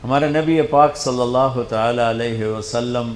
ہمارے نبی پاک صلی اللہ تعالیٰ علیہ وسلم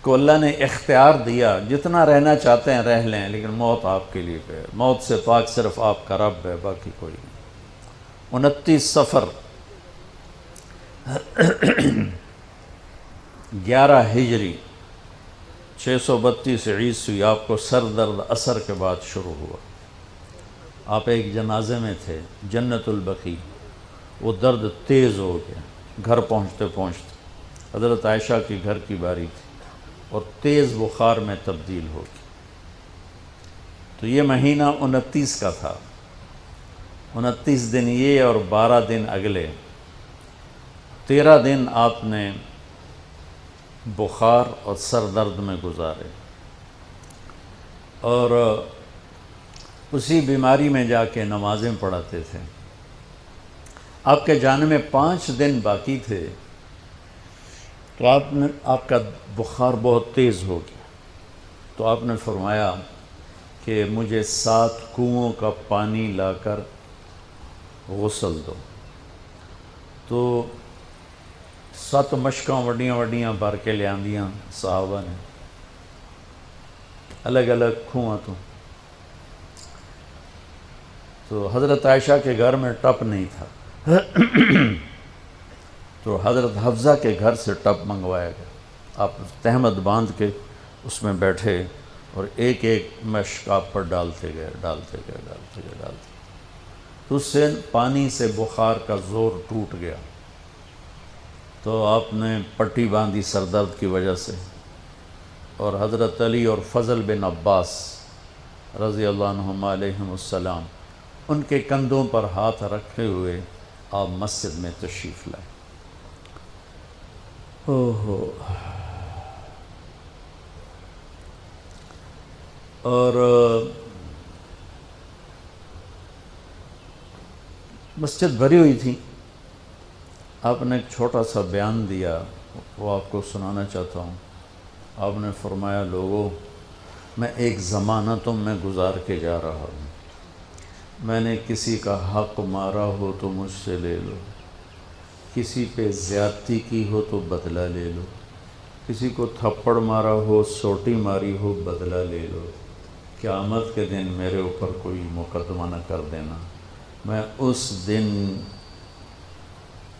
کو اللہ نے اختیار دیا، جتنا رہنا چاہتے ہیں رہ لیں، لیکن موت آپ کے لیے ہے، موت سے پاک صرف آپ کا رب ہے، باقی کوئی نہیں۔ 29 صفر 11 ہجری 632 عیسوی آپ کو سر درد عصر کے بعد شروع ہوا۔ آپ ایک جنازے میں تھے جنت البقیع، وہ درد تیز ہو گیا، گھر پہنچتے پہنچتے حضرت عائشہ کی گھر کی باری تھی اور تیز بخار میں تبدیل ہو گئی۔ تو یہ مہینہ 29 کا تھا، 29 دن یہ اور 12 دن اگلے، 13 دن آپ نے بخار اور سر درد میں گزارے، اور اسی بیماری میں جا کے نمازیں پڑھاتے تھے۔ آپ کے جانے میں 5 دن باقی تھے تو آپ کا بخار بہت تیز ہو گیا، تو آپ نے فرمایا کہ مجھے 7 کنوؤں کا پانی لا کر غسل دو۔ تو 7 مشکاں وڈیاں وڈیاں بھر کے لے آندیاں صحابہ نے، الگ الگ کنواں تو حضرت عائشہ کے گھر میں ٹپ نہیں تھا، تو حضرت حفصہ کے گھر سے ٹپ منگوایا گیا۔ آپ تہمت باندھ کے اس میں بیٹھے اور ایک ایک مشک آپ پر ڈالتے گئے تو اس سے پانی سے بخار کا زور ٹوٹ گیا، تو آپ نے پٹی باندھی سر درد کی وجہ سے، اور حضرت علی اور فضل بن عباس رضی اللہ عنہما علیہم السلام ان کے کندھوں پر ہاتھ رکھے ہوئے آپ مسجد میں تشریف لائے۔ اور مسجد بھری ہوئی تھی۔ آپ نے ایک چھوٹا سا بیان دیا، وہ آپ کو سنانا چاہتا ہوں۔ آپ نے فرمایا، لوگوں، میں ایک زمانہ تم میں گزار کے جا رہا ہوں، میں نے کسی کا حق مارا ہو تو مجھ سے لے لو، کسی پہ زیادتی کی ہو تو بدلہ لے لو، کسی کو تھپڑ مارا ہو، سوٹی ماری ہو، بدلہ لے لو، قیامت کے دن میرے اوپر کوئی مقدمہ نہ کر دینا، میں اس دن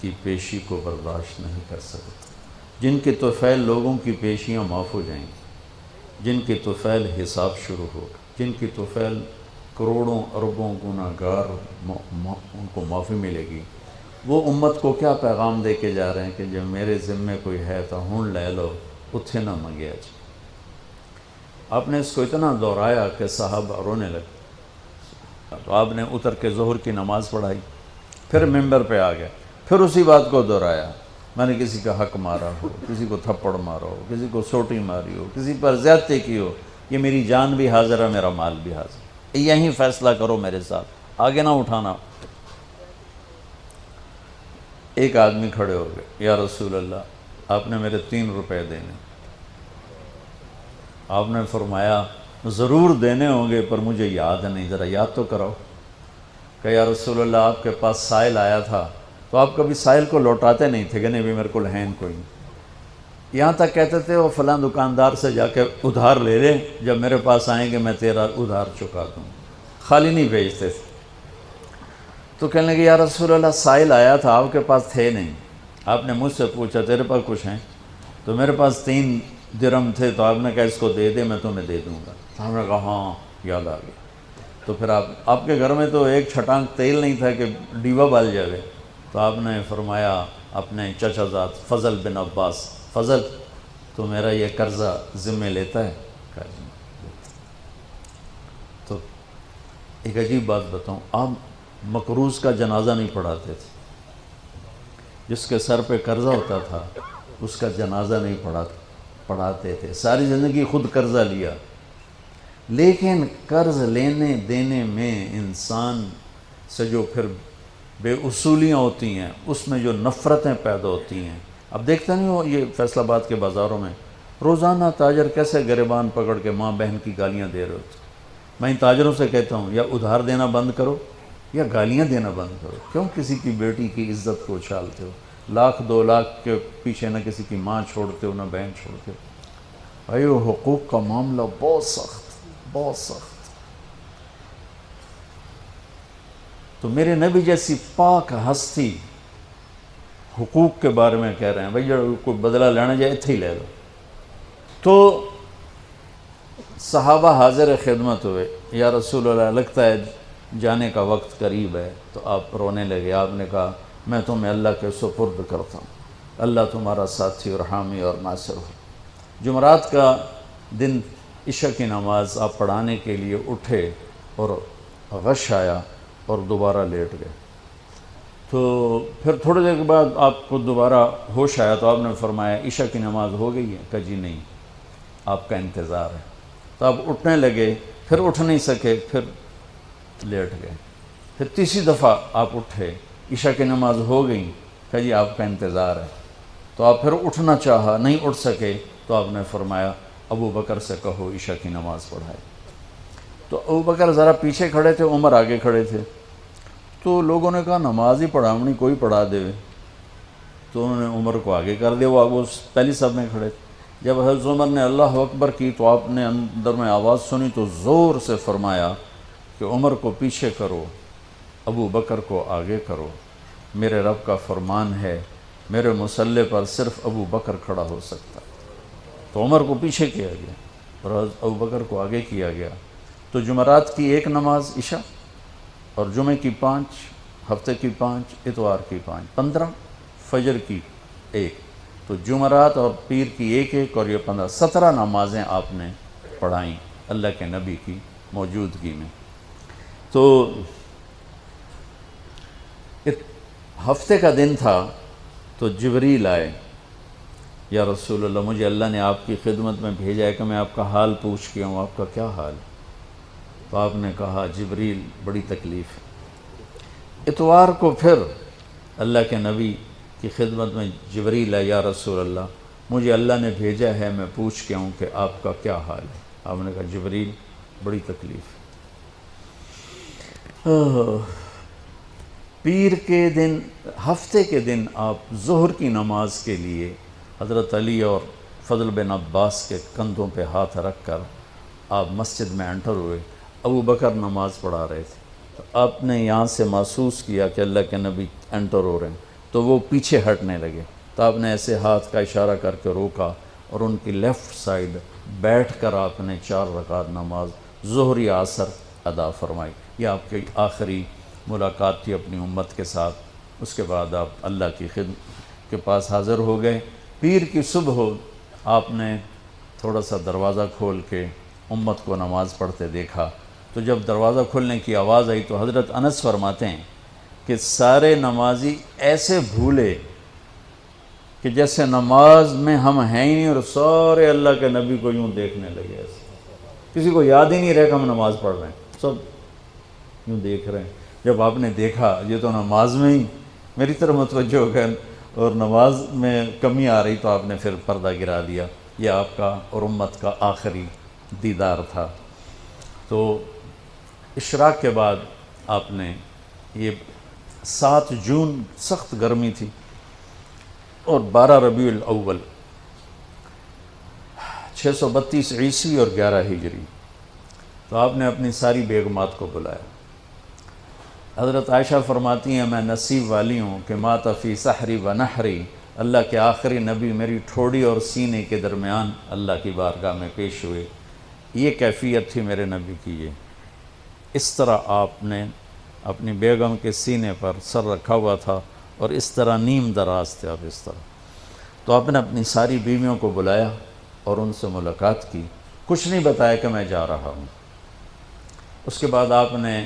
کی پیشی کو برداشت نہیں کر سکتا۔ جن کے طفیل لوگوں کی پیشیاں معاف ہو جائیں گی، جن کے طفیل حساب شروع ہوگا، جن کی طفیل کروڑوں اربوں گناہگار ان کو معافی ملے گی، وہ امت کو کیا پیغام دے کے جا رہے ہیں کہ جب میرے ذمے کوئی ہے تو ہون لے لو، اتھے نہ منگیا جی۔ آپ نے اس کو اتنا دہرایا کہ صحابہ رونے لگے، تو آپ نے اتر کے ظہر کی نماز پڑھائی، پھر ممبر پہ آ گیا، پھر اسی بات کو دہرایا، میں نے کسی کا حق مارا ہو، کسی کو تھپڑ مارا ہو، کسی کو سوٹی ماری ہو، کسی پر زیادتی کی ہو، یہ میری جان بھی حاضر ہے، میرا مال بھی حاضر ہے، یہیں فیصلہ کرو میرے ساتھ، آگے نہ اٹھانا۔ ایک آدمی کھڑے ہو گئے، یا رسول اللہ، آپ نے میرے 3 روپے دینے۔ آپ نے فرمایا ضرور دینے ہوں گے پر مجھے یاد نہیں، ذرا یاد تو کراؤ۔ کہ یا رسول اللہ، آپ کے پاس سائل آیا تھا تو آپ کبھی سائل کو لوٹاتے نہیں تھے کہ نہیں بھی میرے کو لہین کوئی نہیں، یہاں تک کہتے تھے وہ فلاں دکاندار سے جا کے ادھار لے لے، جب میرے پاس آئیں گے میں تیرا ادھار چکا دوں، خالی نہیں بھیجتے تھے۔ تو کہنے لگے یا رسول اللہ، سائل آیا تھا، آپ کے پاس تھے نہیں، آپ نے مجھ سے پوچھا تیرے پاس کچھ ہیں؟ تو میرے پاس 3 درہم تھے، تو آپ نے کہا اس کو دے دے، میں تمہیں دے دوں گا۔ تو ہم نے کہا ہاں یاد آ گیا۔ تو پھر آپ کے گھر میں تو ایک چھٹانک تیل نہیں تھا کہ ڈیبا بال جائے، تو آپ نے فرمایا اپنے چچا زاد فضل بن عباس، فضل تو میرا یہ قرضہ ذمہ لیتا ہے؟ کہا جی۔ تو ایک عجیب بات بتاؤں، آپ مقروض کا جنازہ نہیں پڑھاتے تھے، جس کے سر پہ قرضہ ہوتا تھا اس کا جنازہ نہیں پڑھاتے تھے، ساری زندگی خود قرضہ لیا، لیکن قرض لینے دینے میں انسان سے جو پھر بے اصولیاں ہوتی ہیں، اس میں جو نفرتیں پیدا ہوتی ہیں۔ اب دیکھتے نہیں ہو یہ فیصل آباد کے بازاروں میں روزانہ تاجر کیسے گریبان پکڑ کے ماں بہن کی گالیاں دے رہے ہوتے۔ میں ان تاجروں سے کہتا ہوں یا ادھار دینا بند کرو یا گالیاں دینا بند کرو، کیوں کسی کی بیٹی کی عزت کو اچھالتے ہو؟ لاکھ 2 لاکھ کے پیچھے نہ کسی کی ماں چھوڑتے ہو نہ بہن چھوڑتے ہو. بھائی وہ حقوق کا معاملہ بہت سخت. تو میرے نبی جیسی پاک ہستی حقوق کے بارے میں کہہ رہے ہیں بھائی جو کوئی بدلہ لینا جائے اتھے ہی لے لو. تو صحابہ حاضر خدمت ہوئے، یا رسول اللہ لگتا ہے جانے کا وقت قریب ہے. تو آپ رونے لگے. آپ نے کہا میں تمہیں اللہ کے سپرد کرتا ہوں، اللہ تمہارا ساتھی اور حامی اور ناصر ہو. جمعرات کا دن عشاء کی نماز آپ پڑھانے کے لیے اٹھے اور غش آیا اور دوبارہ لیٹ گئے. تو پھر تھوڑی دیر کے بعد آپ کو دوبارہ ہوش آیا تو آپ نے فرمایا عشاء کی نماز ہو گئی ہے؟ کہا جی نہیں، آپ کا انتظار ہے. تو آپ اٹھنے لگے، پھر اٹھ نہیں سکے، پھر لیٹ گئے. پھر تیسری دفعہ آپ اٹھے، عشاء کی نماز ہو گئی. کہا جی آپ کا انتظار ہے. تو آپ پھر اٹھنا چاہا، نہیں اٹھ سکے. تو آپ نے فرمایا ابو بکر سے کہو عشاء کی نماز پڑھائے. تو ابو بکر ذرا پیچھے کھڑے تھے، عمر آگے کھڑے تھے. تو لوگوں نے کہا نماز ہی پڑھاونی، کوئی پڑھا دے. تو انہوں نے عمر کو آگے کر دیا، وہ پہلی صف میں کھڑے تھے. جب حضرت عمر نے اللہ اکبر کی تو آپ نے اندر میں آواز سنی تو زور سے فرمایا کہ عمر کو پیچھے کرو، ابو بکر کو آگے کرو. میرے رب کا فرمان ہے میرے مصلی پر صرف ابو بکر کھڑا ہو سکتا. تو عمر کو پیچھے کیا گیا اور ابو بکر کو آگے کیا گیا. تو جمعرات کی 1 نماز عشاء، اور جمعے کی 5، ہفتے کی 5، اتوار کی 5، 15، فجر کی 1. تو جمعرات اور پیر کی 1 اور یہ 15، 17 نمازیں آپ نے پڑھائیں اللہ کے نبی کی موجودگی میں. تو ہفتے کا دن تھا تو جبریل آئے، یا رسول اللہ مجھے اللہ نے آپ کی خدمت میں بھیجا ہے کہ میں آپ کا حال پوچھ کے ہوں، آپ کا کیا حال؟ تو آپ نے کہا جبریل بڑی تکلیف ہے. اتوار کو پھر اللہ کے نبی کی خدمت میں جبریل ہے، یا رسول اللہ مجھے اللہ نے بھیجا ہے میں پوچھ کے ہوں کہ آپ کا کیا حال ہے. آپ نے کہا جبریل بڑی تکلیف ہے. پیر کے دن، ہفتے کے دن آپ ظہر کی نماز کے لیے حضرت علی اور فضل بن عباس کے کندھوں پہ ہاتھ رکھ کر آپ مسجد میں انٹر ہوئے. ابو بکر نماز پڑھا رہے تھے. تو آپ نے یہاں سے محسوس کیا کہ اللہ کے نبی انٹر ہو رہے ہیں تو وہ پیچھے ہٹنے لگے. تو آپ نے ایسے ہاتھ کا اشارہ کر کے روکا اور ان کی لیفٹ سائڈ بیٹھ کر آپ نے 4 رکعت نماز ظہر یا عصر ادا فرمائی. یہ آپ کی آخری ملاقات تھی اپنی امت کے ساتھ. اس کے بعد آپ اللہ کی خدمت کے پاس حاضر ہو گئے. پیر کی صبح ہو آپ نے تھوڑا سا دروازہ کھول کے امت کو نماز پڑھتے دیکھا. تو جب دروازہ کھلنے کی آواز آئی تو حضرت انس فرماتے ہیں کہ سارے نمازی ایسے بھولے کہ جیسے نماز میں ہم ہیں ہی نہیں، اور سارے اللہ کے نبی کو یوں دیکھنے لگے. ایسے کسی کو یاد ہی نہیں رہے کہ ہم نماز پڑھ رہے ہیں، سب یوں دیکھ رہے ہیں. جب آپ نے دیکھا یہ تو نماز میں ہی میری طرف متوجہ ہو گئے اور نماز میں کمی آ رہی، تو آپ نے پھر پردہ گرا دیا. یہ آپ کا اور امت کا آخری دیدار تھا. تو اشراق کے بعد آپ نے یہ 7 جون سخت گرمی تھی اور 12 ربیع الاول 632 عیسوی اور 11 ہجری. تو آپ نے اپنی ساری بیگمات کو بلایا. حضرت عائشہ فرماتی ہیں میں نصیب والی ہوں کہ مات فی سحری و نحری، اللہ کے آخری نبی میری ٹھوڑی اور سینے کے درمیان اللہ کی بارگاہ میں پیش ہوئے. یہ کیفیت تھی میرے نبی کی. یہ اس طرح آپ نے اپنی بیگم کے سینے پر سر رکھا ہوا تھا اور اس طرح نیم دراز تھے آپ اس طرح. تو آپ نے اپنی ساری بیویوں کو بلایا اور ان سے ملاقات کی. کچھ نہیں بتایا کہ میں جا رہا ہوں. اس کے بعد آپ نے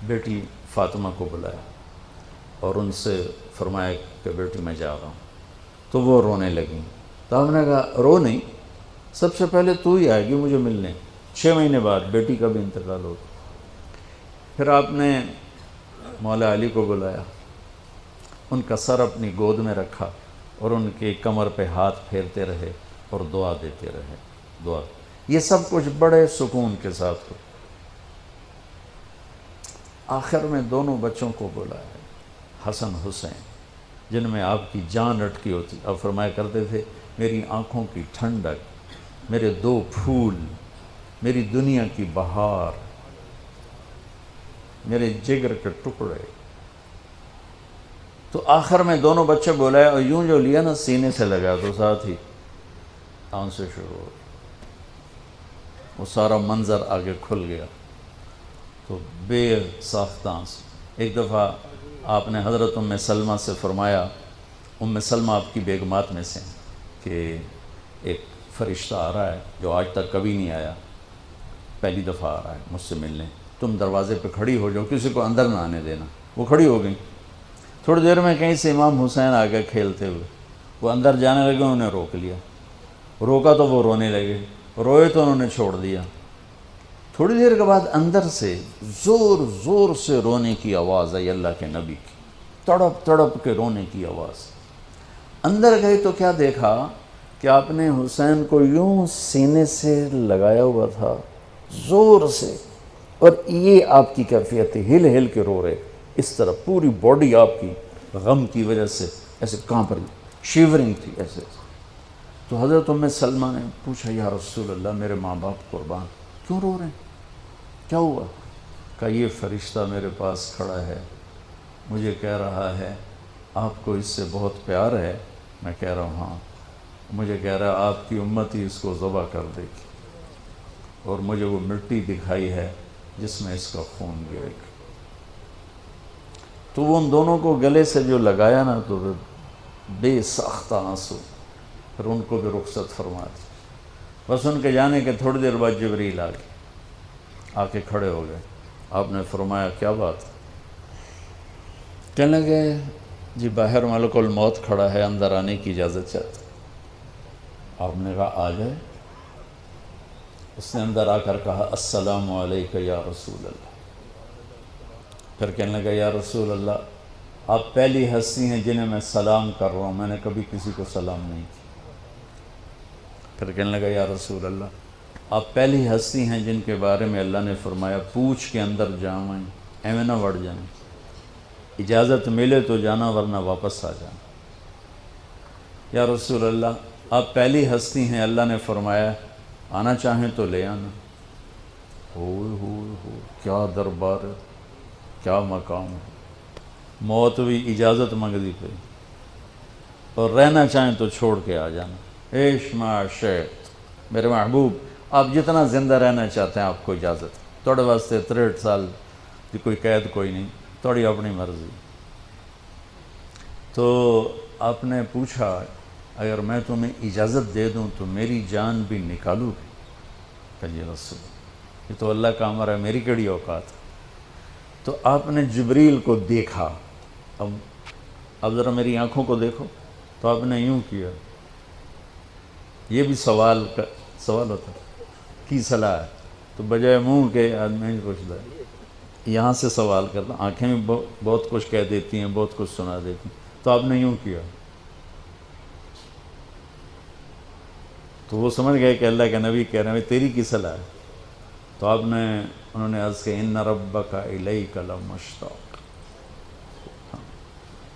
بیٹی فاطمہ کو بلایا اور ان سے فرمایا کہ بیٹی میں جا رہا ہوں. تو وہ رونے لگیں. تو ہم نے کہا رو نہیں، سب سے پہلے تو ہی آئے گی مجھے ملنے. 6 مہینے بعد بیٹی کا بھی انتقال ہو گیا. پھر آپ نے مولا علی کو بلایا، ان کا سر اپنی گود میں رکھا اور ان کی کمر پہ ہاتھ پھیرتے رہے اور دعا دیتے رہے. دعا یہ سب کچھ بڑے سکون کے ساتھ ہو. آخر میں دونوں بچوں کو بلایا، حسن حسین. جن میں آپ کی جان اٹکی ہوتی. آپ فرمایا کرتے تھے میری آنکھوں کی ٹھنڈک، میرے دو پھول، میری دنیا کی بہار، میرے جگر کے ٹکڑے. تو آخر میں دونوں بچے بولائے اور یوں جو لیا نا سینے سے لگا تو ساتھ ہی آنسو شروع ہو. وہ سارا منظر آگے کھل گیا تو بے ساختہ آنسو. ایک دفعہ آپ نے حضرت ام سلمہ سے فرمایا، ام سلمہ آپ کی بیگمات میں سے کہ ایک فرشتہ آ رہا ہے جو آج تک کبھی نہیں آیا، پہلی دفعہ آ رہا ہے مجھ سے ملنے، تم دروازے پہ کھڑی ہو جاؤ، کسی کو اندر نہ آنے دینا. وہ کھڑی ہو گئیں. تھوڑی دیر میں کہیں سے امام حسین آ گئے کھیلتے ہوئے، وہ اندر جانے لگے، انہوں نے روک لیا. روکا تو وہ رونے لگے، روئے تو انہوں نے چھوڑ دیا. تھوڑی دیر کے بعد اندر سے زور زور سے رونے کی آواز آئی اللہ کے نبی کی، تڑپ تڑپ کے رونے کی آواز. اندر گئے تو کیا دیکھا کہ آپ نے حسین کو یوں سینے سے لگایا ہوا تھا زور سے، اور یہ آپ کی کیفیت تھی، ہل ہل کے رو رہے اس طرح، پوری باڈی آپ کی غم کی وجہ سے ایسے کانپ رہی، شیورنگ تھی ایسے. تو حضرت ام سلمہ نے پوچھا یا رسول اللہ میرے ماں باپ قربان، کیوں رو رہے ہیں، کیا ہوا؟ کہا یہ فرشتہ میرے پاس کھڑا ہے، مجھے کہہ رہا ہے آپ کو اس سے بہت پیار ہے. میں کہہ رہا ہوں ہاں. مجھے کہہ رہا ہے آپ کی امت ہی اس کو ذبح کر دے گی، اور مجھے وہ مٹی دکھائی ہے جس میں اس کا خون گرے گا. تو وہ ان دونوں کو گلے سے جو لگایا نا تو بے ساختہ آنسو، پھر ان کو بھی رخصت فرما دی. بس ان کے جانے کے تھوڑی دیر بعد جبریل آ گئے، آ کے کھڑے ہو گئے. آپ نے فرمایا کیا بات؟ کہنے لگے جی باہر ملک الموت کھڑا ہے، اندر آنے کی اجازت چاہتا. آپ نے کہا آ جائے. اس نے اندر آ کر کہا السلام علیکہ یا رسول اللہ. پھر کہنے لگا یا رسول اللہ آپ پہلی ہستی ہیں جنہیں میں سلام کر رہا ہوں، میں نے کبھی کسی کو سلام نہیں کیا. پھر کہنے لگا یا رسول اللہ آپ پہلی ہستی ہیں جن کے بارے میں اللہ نے فرمایا پوچھ کے اندر جائیں، ایویں نہ وڑ جائیں، اجازت ملے تو جانا ورنہ واپس آ جانا. یا رسول اللہ آپ پہلی ہستی ہیں اللہ نے فرمایا آنا چاہیں تو لے آنا. ہو کیا دربار ہے، کیا مقام ہے. موت بھی اجازت منگتی پہ، اور رہنا چاہیں تو چھوڑ کے آ جانا. عیش معاشیت میرے محبوب آپ جتنا زندہ رہنا چاہتے ہیں آپ کو اجازت. توڑے واسطے 63 سال کی کوئی قید کوئی نہیں، توڑی اپنی مرضی. تو آپ نے پوچھا اگر میں تمہیں اجازت دے دوں تو میری جان بھی نکالو گی؟ کہ جی رسول یہ تو اللہ کا امر ہے، میری کیڑی اوقات. تو آپ نے جبریل کو دیکھا. اب ذرا میری آنکھوں کو دیکھو. تو آپ نے یوں کیا. یہ بھی سوال ہوتا کی صلاح ہے، تو بجائے منہ کے آدمی نہیں پوچھتا ہے، یہاں سے سوال کرتا. آنکھیں بھی بہت کچھ کہہ دیتی ہیں، بہت کچھ سنا دیتی ہیں. تو آپ نے یوں کیا. تو وہ سمجھ گئے کہ اللہ کے نبی کہہ رہے ہیں تیری کی صلاح ہے. تو انہوں نے عرض کہ ان ربک الیک لمشتاق.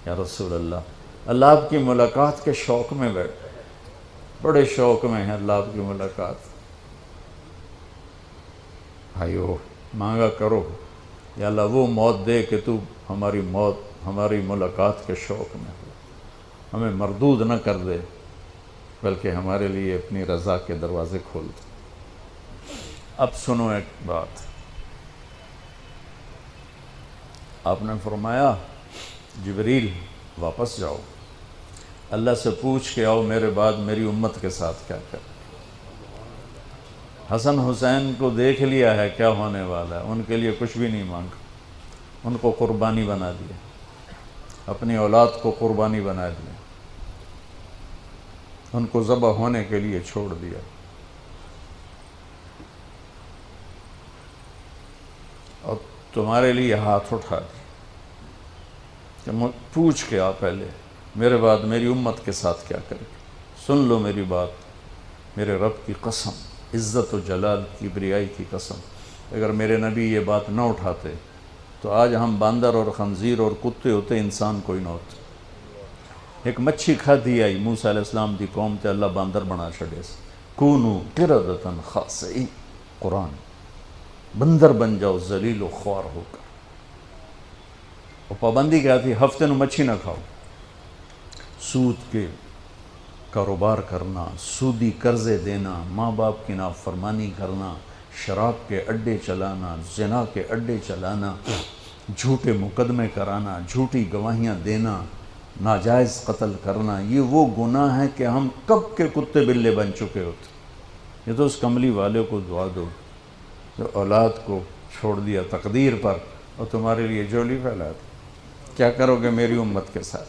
یا رسول اللہ آپ کی ملاقات کے شوق میں بیٹھے، بڑے شوق میں ہیں اللہ آپ کی ملاقات. بھائیو مانگا کرو یا اللہ وہ موت دے کہ تو ہماری ملاقات کے شوق میں ہو، ہمیں مردود نہ کر دے بلکہ ہمارے لیے اپنی رضا کے دروازے کھول دے. اب سنو ایک بات. آپ نے فرمایا جبریل واپس جاؤ، اللہ سے پوچھ کے آؤ میرے بعد میری امت کے ساتھ کیا کر. حسن حسین کو دیکھ لیا ہے کیا ہونے والا ہے، ان کے لیے کچھ بھی نہیں مانگا، ان کو قربانی بنا دیا، اپنی اولاد کو قربانی بنا دیا، ان کو ذبح ہونے کے لیے چھوڑ دیا. اور تمہارے لیے ہاتھ اٹھا دیا کہ پوچھ کے آ پہلے میرے بعد میری امت کے ساتھ کیا کرے. سن لو میری بات، میرے رب کی قسم، عزت و جلال کی کبریائی کی قسم، اگر میرے نبی یہ بات نہ اٹھاتے تو آج ہم باندر اور خنزیر اور کتے ہوتے، انسان کوئی نہ ہوتا. ایک مچھی کھادی آئی موسیٰ علیہ السلام دی قوم تے اللہ باندر بنا چھڑے سے کونو قردتن خاسئین قرآن بندر بن جاؤ ذلیل و خوار ہو کر. اور پابندی کیا تھی؟ ہفتے نو مچھی نہ کھاؤ. سود کے کاروبار کرنا، سودی قرضے دینا، ماں باپ کی نافرمانی کرنا، شراب کے اڈے چلانا، زنا کے اڈے چلانا، جھوٹے مقدمے کرانا، جھوٹی گواہیاں دینا، ناجائز قتل کرنا، یہ وہ گناہ ہیں کہ ہم کب کے کتے بلے بن چکے ہوتے. یہ تو اس کملی والے کو دعا دو جو اولاد کو چھوڑ دیا تقدیر پر اور تمہارے لیے جولی پھیلا دی. کیا کرو گے میری امت کے ساتھ؟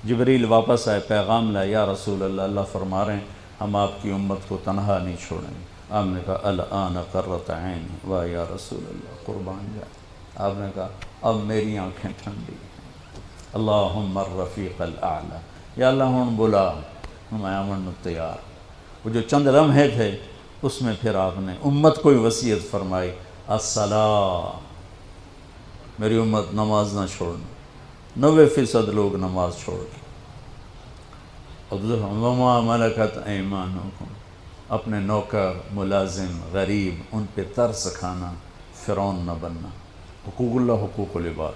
جبریل واپس آئے، پیغام لائے، یا رسول اللہ، اللہ فرما رہے ہیں ہم آپ کی امت کو تنہا نہیں چھوڑیں گے. آپ نے کہا الآن قرۃ عین، واہ یا رسول اللہ قربان جائے. آپ نے کہا اب میری آنکھیں ٹھنڈی ہیں. اللہم الرفیق الاعلی، یا اللہ ہوں بلا ہم آمن تیار. وہ جو چند لمحے تھے اس میں پھر آپ نے امت کو وصیت فرمائی، الصلاۃ، میری امت نماز نہ چھوڑنا. 90% لوگ نماز چھوڑ گئے. وما ملکت ایمانکم، اپنے نوکر، ملازم، غریب ان پہ ترس کھانا، فرعون نہ بننا. حقوق اللہ، حقوق العباد.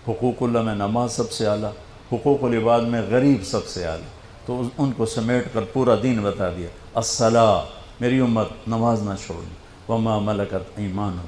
حقوق اللہ میں نماز سب سے اعلیٰ، حقوق العباد میں غریب سب سے اعلیٰ. تو ان کو سمیٹ کر پورا دین بتا دیا. الصلاۃ، میری امت نماز نہ چھوڑی. وما ملکت ایمانکم،